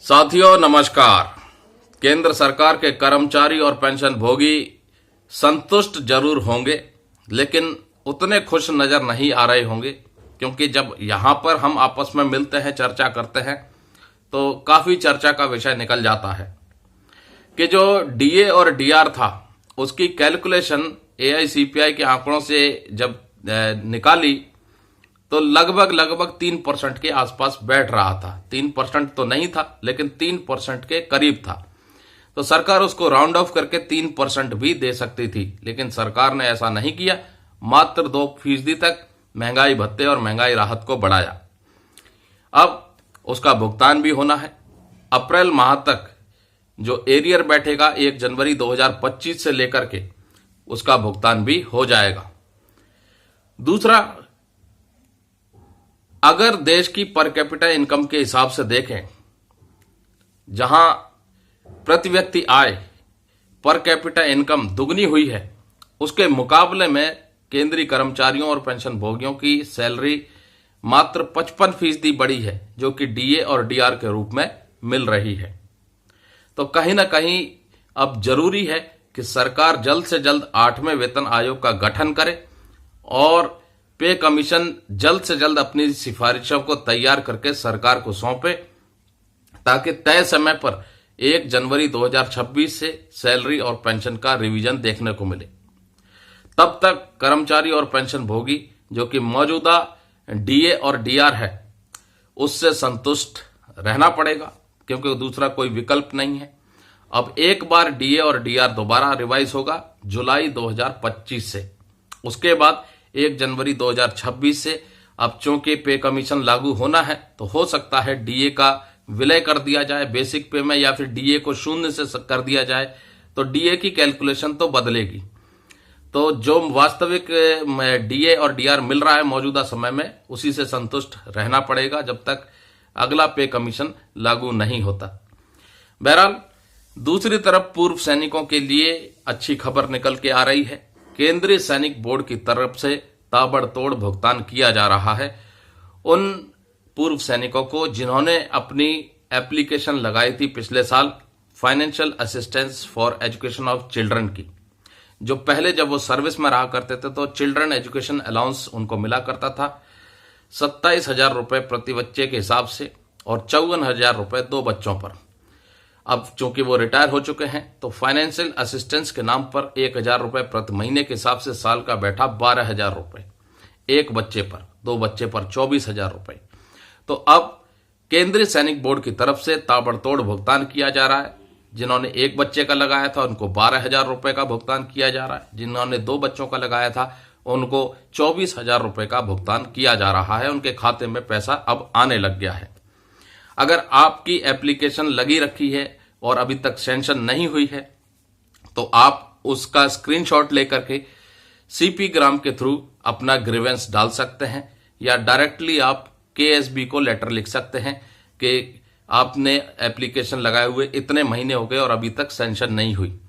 साथियों नमस्कार। केंद्र सरकार के कर्मचारी और पेंशन भोगी संतुष्ट जरूर होंगे, लेकिन उतने खुश नजर नहीं आ रहे होंगे, क्योंकि जब यहां पर हम आपस में मिलते हैं, चर्चा करते हैं, तो काफी चर्चा का विषय निकल जाता है कि जो डीए और डीआर था उसकी कैलकुलेशन एआईसीपीआई के आंकड़ों से जब निकाली तो लगभग 3% के आसपास बैठ रहा था। 3% तो नहीं था, लेकिन 3% के करीब था। तो सरकार उसको राउंड ऑफ करके 3% भी दे सकती थी, लेकिन सरकार ने ऐसा नहीं किया। मात्र 2% तक महंगाई भत्ते और महंगाई राहत को बढ़ाया। अब उसका भुगतान भी होना है। अप्रैल माह तक जो एरियर बैठेगा 1 जनवरी 2025 से लेकर के, उसका भुगतान भी हो जाएगा। दूसरा, अगर देश की पर कैपिटा इनकम के हिसाब से देखें, जहां प्रति व्यक्ति आय पर कैपिटा इनकम दुगनी हुई है, उसके मुकाबले में केंद्रीय कर्मचारियों और पेंशन भोगियों की सैलरी मात्र 55% बढ़ी है, जो कि डीए और डीआर के रूप में मिल रही है। तो कहीं ना कहीं अब जरूरी है कि सरकार जल्द से जल्द 8वें वेतन आयोग का गठन करे और पे कमीशन जल्द से जल्द अपनी सिफारिशों को तैयार करके सरकार को सौंपे, ताकि तय समय पर 1 जनवरी 2026 से सैलरी और पेंशन का रिवीजन देखने को मिले। तब तक कर्मचारी और पेंशन भोगी जो कि मौजूदा डीए और डीआर है, उससे संतुष्ट रहना पड़ेगा, क्योंकि दूसरा कोई विकल्प नहीं है। अब एक बार डीए और डीआर दोबारा रिवाइज होगा जुलाई 2025 से। उसके बाद 1 जनवरी 2026 से अब चूंकि पे कमीशन लागू होना है, तो हो सकता है डीए का विलय कर दिया जाए बेसिक पे में, या फिर डीए को 0 से कर दिया जाए, तो डीए की कैलकुलेशन तो बदलेगी। तो जो वास्तविक डीए और डीआर मिल रहा है मौजूदा समय में, उसी से संतुष्ट रहना पड़ेगा जब तक अगला पे कमीशन लागू नहीं होता। बहरहाल, दूसरी तरफ पूर्व सैनिकों के लिए अच्छी खबर निकल के आ रही है। केंद्रीय सैनिक बोर्ड की तरफ से ताबड़तोड़ भुगतान किया जा रहा है उन पूर्व सैनिकों को जिन्होंने अपनी एप्लीकेशन लगाई थी पिछले साल financial assistance for education of children की। जो पहले जब वो सर्विस में रहा करते थे, तो चिल्ड्रन एजुकेशन अलाउंस उनको मिला करता था 27,000 रुपए प्रति बच्चे के हिसाब से, और 54,000 रुपए 2 बच्चों पर। अब चूंकि वो रिटायर हो चुके हैं, तो फाइनेंशियल असिस्टेंस के नाम पर 1,000 रुपए प्रति महीने के हिसाब से साल का बैठा 12,000 रुपए एक बच्चे पर, 2 बच्चे पर 24,000 रुपए। तो अब केंद्रीय सैनिक बोर्ड की तरफ से ताबड़तोड़ भुगतान किया जा रहा है। जिन्होंने 1 बच्चे का लगाया था उनको 12,000 रुपए का भुगतान किया जा रहा है। जिन्होंने 2 बच्चों का लगाया था उनको 24,000 रुपए का भुगतान किया जा रहा है। उनके खाते में पैसा अब आने लग गया है। अगर आपकी एप्लीकेशन लगी रखी है और अभी तक सैंक्शन नहीं हुई है, तो आप उसका स्क्रीनशॉट लेकर के सीपी ग्राम के थ्रू अपना ग्रीवेंस डाल सकते हैं, या डायरेक्टली आप केएसबी को लेटर लिख सकते हैं कि आपने एप्लीकेशन लगाए हुए इतने महीने हो गए और अभी तक सैंक्शन नहीं हुई।